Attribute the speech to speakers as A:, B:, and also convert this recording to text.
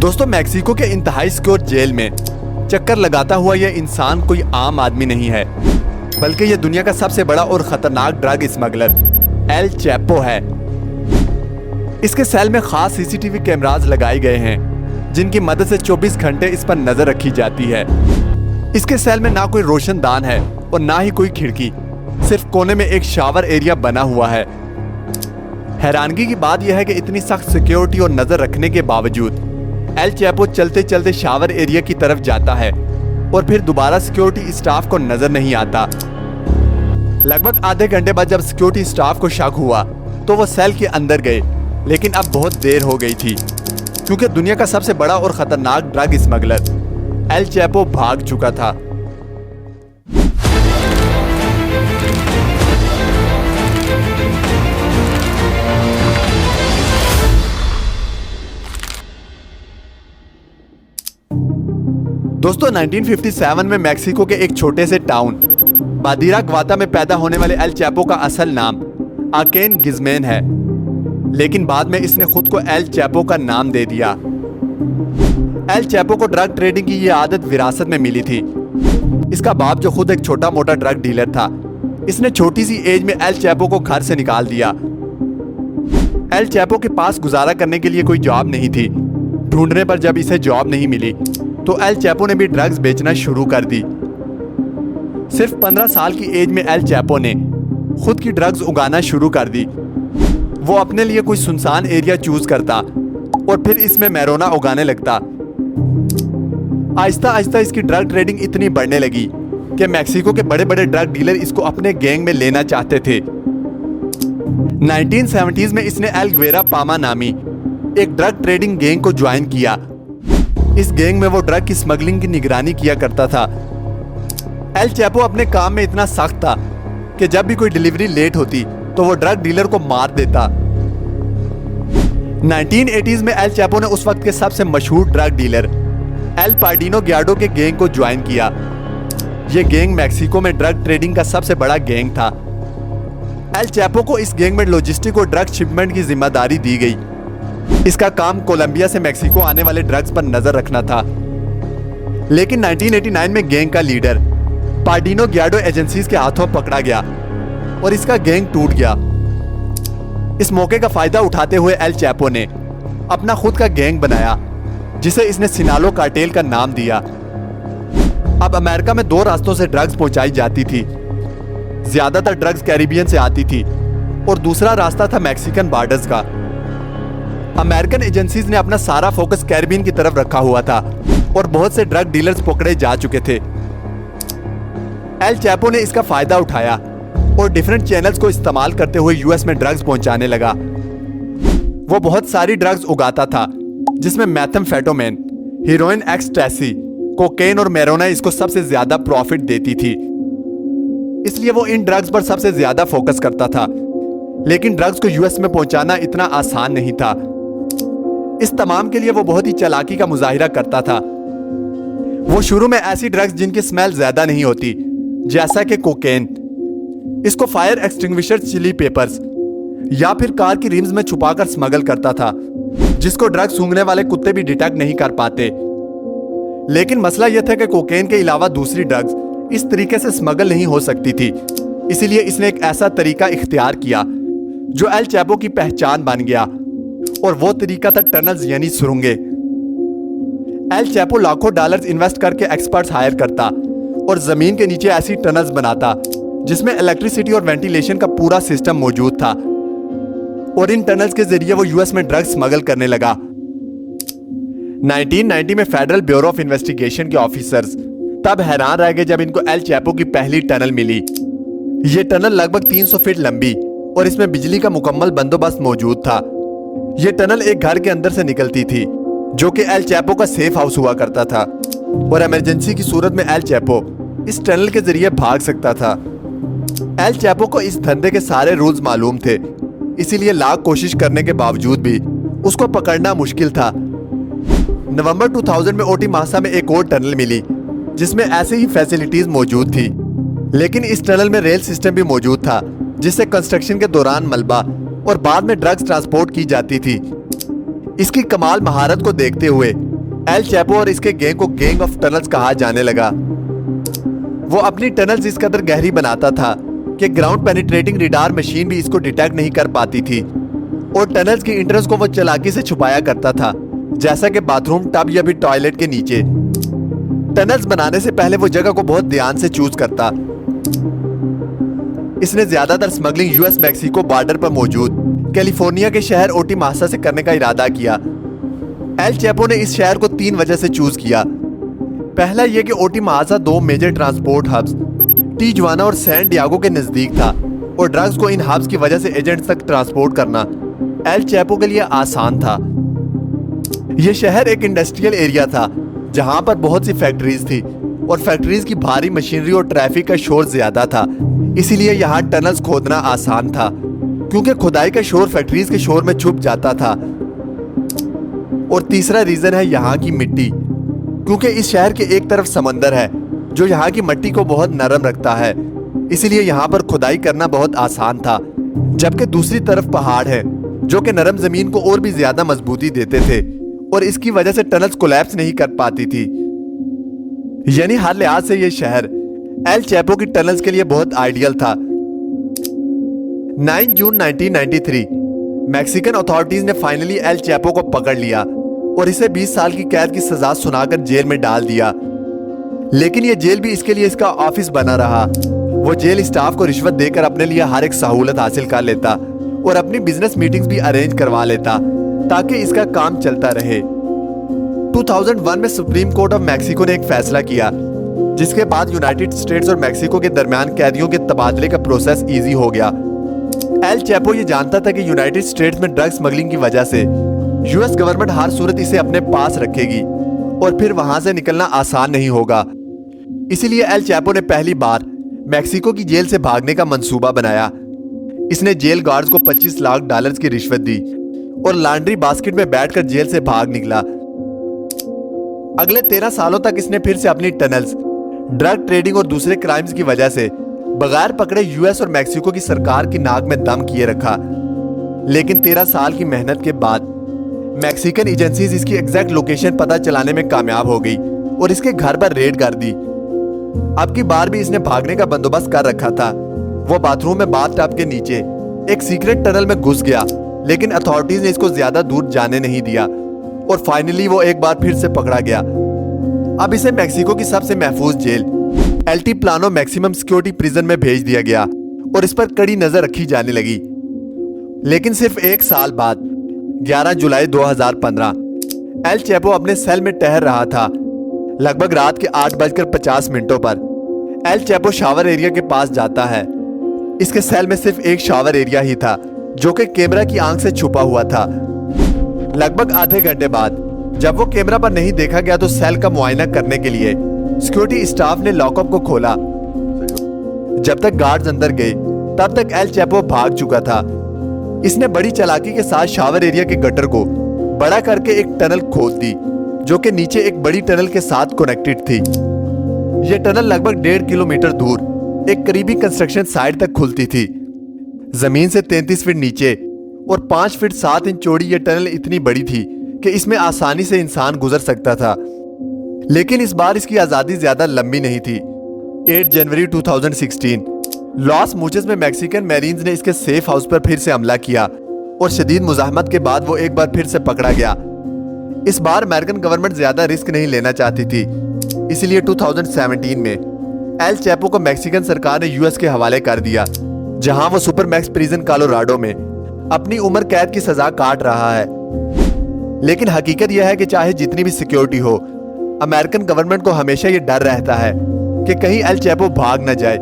A: दोस्तों, मैक्सिको के इंतहाई सिक्योर जेल में चक्कर लगाता हुआ यह इंसान कोई आम आदमी नहीं है, बल्कि यह दुनिया का सबसे बड़ा और खतरनाक ड्रग स्मगलर एल चैपो है। इसके सेल में खास सीसीटीवी कैमरास लगाए गए हैं, जिनकी मदद से 24 घंटे इस पर नजर रखी जाती है। इसके सेल में ना कोई रोशनदान है और ना ही कोई खिड़की, सिर्फ कोने में एक शावर एरिया बना हुआ है। हैरानगी की बात यह है कि इतनी सख्त सिक्योरिटी और नजर रखने के बावजूद एल चैपो चलते चलते शावर एरिया की तरफ जाता है और फिर दोबारा सिक्योरिटी स्टाफ को नजर नहीं आता। लगभग आधे घंटे बाद जब सिक्योरिटी स्टाफ को शक हुआ तो वो सेल के अंदर गए, लेकिन अब बहुत देर हो गई थी, क्योंकि दुनिया का सबसे बड़ा और खतरनाक ड्रग स्मगलर एल चैपो भाग चुका था। दोस्तों, 1957 में मैक्सिको के एक छोटे से टाउन बादिराग्वाता में पैदा होने वाले एल चैपो का असल नाम आकेन गिज़मैन है, लेकिन बाद में इसने खुद को एल चैपो का नाम दे दिया। एल चैपो को ड्रग ट्रेडिंग की यह आदत विरासत में मिली थी। इसका बाप, जो खुद एक छोटा मोटा ड्रग डीलर था, इसने छोटी सी एज में एल चैपो को घर से निकाल दिया। एल चैपो के पास गुजारा करने के लिए कोई जॉब नहीं थी। ढूंढने पर जब इसे जॉब नहीं मिली तो एल चैपो ने भी ड्रग्स बेचना शुरू कर दी। सिर्फ 15 साल की एज में एल चैपो ने खुद की ड्रग्स उगाना शुरू कर दी। वो अपने लिए कोई सुनसान एरिया चूज करता और फिर इसमें मैरोना उगाने लगता। आहिस्ता आहिस्ता इसकी ड्रग ट्रेडिंग इतनी बढ़ने लगी कि मैक्सिको के बड़े बड़े ड्रग डीलर इसको अपने गैंग में लेना चाहते थे। 1970s में इसने एल ग्वेरा पामा नामी एक ड्रग ट्रेडिंग गैंग को ज्वाइन किया। इस गैंग में वो ड्रग की स्मगलिंग की निगरानी किया करता था। एल चैपो अपने काम में इतना सख्त था कि जब भी कोई डिलीवरी लेट होती तो वो ड्रग डीलर को मार देता। 1980s में एल चैपो ने उस वक्त के सबसे मशहूर ड्रग डीलर एल पार्डिनो ग्याडो के गैंग को ज्वाइन किया। ये गैंग मैक्सिको में ड्रग ट्रेडिंग का सबसे बड़ा गैंग था। एल चैपो को इस गैंग में लॉजिस्टिक और ड्रग शिपमेंट की जिम्मेदारी दी गई। इसका काम कोलंबिया से मैक्सिको आने वाले ड्रग्स पर नजर रखना था। लेकिन 1989 में गैंग का लीडर पार्डिनो ग्याडो एजेंसीज के हाथों पकड़ा गया और इसका गैंग टूट गया। इस मौके का फायदा उठाते हुए एल चैपो ने अपना खुद का गैंग बनाया, जिसे इसने सिनालो कार्टेल का नाम दिया। अब अमेरिका में 2 रास्तों से ड्रग्स पहुंचाई जाती थी। ज्यादातर ड्रग्स कैरिबियन से आती थी और दूसरा रास्ता था मैक्सिकन बॉर्डर्स का। अमेरिकन एजेंसीज ने अपना सारा फोकस कैरिबियन की तरफ रखा हुआ था और बहुत से ड्रग डीलर्स पकड़े जा चुके थे। एल चैपो ने इसका फायदा उठाया और डिफरेंट चैनल्स को इस्तेमाल करते हुए यूएस में ड्रग्स पहुंचाने लगा। वो बहुत सारी ड्रग्स उगाता था, जिसमें मैथेम्फेटामिन, हीरोइन, एक्सटैसी, कोकेन और मैरोना इसको सबसे ज्यादा प्रॉफिट देती थी। इसलिए वो इन ड्रग्स पर सबसे ज्यादा फोकस करता था। लेकिन ड्रग्स को यूएस में पहुंचाना इतना आसान नहीं था। इस तमाम के लिए वो बहुत ही चालाकी का मुजाहिरा करता था। वो शुरू में ऐसी ड्रग्स जिनकी स्मेल ज्यादा नहीं होती, जैसा कि कोकेन, इसको फायर एक्सटिंग्विशर, चिली पेपर्स या फिर कार की रिम्स में छुपाकर स्मगल करता था, जिसको ड्रग सूंघने वाले कुत्ते भी डिटेक्ट नहीं कर पाते। लेकिन मसला यह था कि कोकेन के अलावा दूसरी ड्रग्स इस तरीके से स्मगल नहीं हो सकती थी। इसीलिए इसने एक ऐसा तरीका इख्तियार किया जो एल चैपो की पहचान बन गया, और वो तरीका था टनल्स यानी सुरंगें। एल चैपो लाखों डॉलर्स इन्वेस्ट करके एक्सपर्ट्स हायर करता और जमीन के नीचे ऐसी टनल्स बनाता जिसमें इलेक्ट्रिसिटी और वेंटिलेशन का पूरा सिस्टम मौजूद था, और इन टनल्स के जरिए वो यूएस में ड्रग्स स्मगल करने लगा। 1990 में फेडरल ब्यूरो ऑफ इन्वेस्टिगेशन के ऑफिसर्स तब हैरान रह गए जब इनको एल चैपो की पहली टनल मिली। ये टनल लगभग 300 फीट लंबी और इसमें बिजली का मुकम्मल बंदोबस्त मौजूद था। ये टनल एक घर के अंदर से निकलती थी, जो कि एल चैपो का सेफ हाउस हुआ करता था, और इमरजेंसी की सूरत में एल चैपो इस टनल के जरिए भाग सकता था। एल चैपो को इस धंधे के सारे रूल्स मालूम थे, इसीलिए लाख कोशिश करने के बावजूद भी उसको पकड़ना मुश्किल था। नवंबर 2000 में ओटी मासा में एक और टनल मिली, जिसमें ऐसी ही फैसिलिटीज मौजूद थी, लेकिन इस टनल में रेल सिस्टम भी मौजूद था, जिससे कंस्ट्रक्शन के दौरान मलबा और बाद में ड्रग्स ट्रांसपोर्ट की जाती थी। इसकी कमाल महारत को देखते हुए एल चैपो और इसके गैंग को गैंग ऑफ टनल्स कहा जाने लगा। वो अपनी टनल्स इस कदर गहरी बनाता था कि ग्राउंड पेनिट्रेटिंग रडार मशीन भी इसको डिटेक्ट नहीं कर पाती थी, और टनल्स की एंट्रेंस को वो चालाकी से छुपाया करता था, जैसा कि बाथरूम, टब या फिर टॉयलेट के नीचे। टनल्स बनाने से पहले वो जगह को बहुत ध्यान से चूज करता। इसने ज्यादातर स्मगलिंग यूएस मैक्सिको बॉर्डर पर मौजूद कैलिफोर्निया के शहर ओटिमासा से करने का इरादा किया। एल चैपो ने इस शहर को 3 वजह से चूज किया। पहला यह कि ओटिमासा 2 मेजर ट्रांसपोर्ट हब्स टिजुआना और सैन डियागो के नजदीक था, और ड्रग्स को इन हब्स की वजह से एजेंट्स तक ट्रांसपोर्ट करना एल चैपो के लिए आसान था। यह शहर एक इंडस्ट्रियल एरिया था जहां पर बहुत सी फैक्ट्रीज थी, और फैक्ट्रीज की भारी मशीनरी और ट्रैफिक का शोर ज्यादा था, इसीलिए यहाँ टनल्स खोदना आसान था, क्योंकि खुदाई का शोर फैक्ट्रीज के शोर में छुप जाता था। और तीसरा रीजन है यहाँ की मिट्टी, क्योंकि इस शहर के एक तरफ समंदर है जो यहाँ की मिट्टी को बहुत नरम रखता है, इसीलिए यहाँ पर खुदाई करना बहुत आसान था, जबकि दूसरी तरफ पहाड़ है जो कि नरम जमीन को और भी ज्यादा मजबूती देते थे, और इसकी वजह से टनल्स कोलैप्स नहीं कर पाती थी। यानी हर लिहाज से यह शहर एल चैपो की टनल्स के लिए बहुत आइडियल था। 9 जून 1993 मैक्सिकन अथॉरिटीज ने फाइनली एल चैपो को पकड़ लिया और इसे 20 साल की कैद की सजा सुनाकर जेल में डाल दिया। लेकिन यह जेल भी इसके लिए इसका ऑफिस बना रहा। वो जेल स्टाफ को रिश्वत देकर अपने लिए हर एक सहूलत हासिल कर लेता और अपनी बिजनेस मीटिंग्स भी अरेंज करवा लेता ताकि इसका काम चलता रहे। 2001 में सुप्रीम कोर्ट ऑफ मैक्सिको ने एक फैसला किया, जिसके बाद यूनाइटेड स्टेट्स और मैक्सिको के दरमियान कैदियों के तबादले का प्रोसेस इजी हो गया। एल चैपो ये जानता था कि यूनाइटेड स्टेट्स में ड्रग स्मगलिंग की वजह से यूएस गवर्नमेंट हर सूरत इसे अपने पास रखेगी और फिर वहां से निकलना आसान नहीं होगा। इसीलिए एल चैपो ने पहली बार मैक्सिको की जेल से भागने का मंसूबा बनाया। इसने जेल गार्ड्स को $25 लाख की रिश्वत दी और लॉन्ड्री बास्केट में बैठकर जेल से भाग निकला। अगले 13 सालों तक इसने फिर से अपनी टनल्स, ड्रग ट्रेडिंग और दूसरे क्राइम्स की वजह से बगैर पकड़े यूएस और मैक्सिको की सरकार की नाक में दम किए रखा। लेकिन 13 साल की मेहनत के बाद मैक्सिकन एजेंसीज इसकी एग्जैक्ट लोकेशन पता चलाने में कामयाब हो गई और इसके घर पर रेड कर दी। अब की बार भी इसने भागने का बंदोबस्त कर रखा था। वो बाथरूम में बाथटब के नीचे एक सीक्रेट टनल में घुस गया, लेकिन अथॉरिटीज ने इसको ज्यादा दूर जाने नहीं दिया और फाइनली वो एक बार फिर से पकड़ा गया। अब इसे मैक्सिको की सबसे महफूज जेल एल्टीप्लानो मैक्सिमम सिक्योरिटी प्रिजन में भेज दिया गया और इस पर कड़ी नजर रखी जाने लगी। लेकिन सिर्फ 1 साल बाद 11 जुलाई 2015 एल चैपो अपने सेल में ठहर रहा था। लगभग रात के 8:50 पर एल चैपो शावर एरिया के पास जाता है। इसके सेल में सिर्फ एक शावर एरिया ही था जो कि कैमरा की आंख से छुपा हुआ था। लगभग आधे घंटे बाद जब वो कैमरा पर नहीं देखा गया तो सेल का मुआयना करने के लिए सिक्योरिटी स्टाफ ने लॉकअप को खोला। जब तक गार्ड्स अंदर गए तब तक एल चैपो भाग चुका था। इसने बड़ी चालाकी के साथ शावर एरिया के गटर को बड़ा करके एक टनल खोद दी जो कि नीचे एक बड़ी टनल के साथ कनेक्टेड थी। यह टनल लगभग 1.5 किलोमीटर दूर एक करीबी कंस्ट्रक्शन साइट तक खुलती थी। जमीन से 33 फीट नीचे और 5 फीट 7 इंच चौड़ी यह टनल इतनी बड़ी थी कि इसमें आसानी से इंसान गुजर सकता था। लेकिन इस बार इसकी आजादी ज्यादा लंबी नहीं थी। 8 जनवरी 2016 लॉस मूचेस में मैक्सिकन मैरीन्स ने इसके सेफ हाउस पर फिर से हमला किया और शदीद मुजाहमत के बाद वो एक बार फिर से पकड़ा गया। इस बार अमेरिकन गवर्नमेंट ज्यादा रिस्क नहीं लेना चाहती थी, इसलिए 2017 में एल चैपो को मैक्सिकन सरकार ने यूएस के हवाले कर दिया, जहां वो सुपर मैक्स प्रिजन कोलोराडो में अपनी उम्र कैद की सजा काट रहा है। लेकिन हकीकत यह है कि चाहे जितनी भी सिक्योरिटी हो, अमेरिकन गवर्नमेंट को हमेशा ये डर रहता है कि कहीं एल चैपो भाग न जाए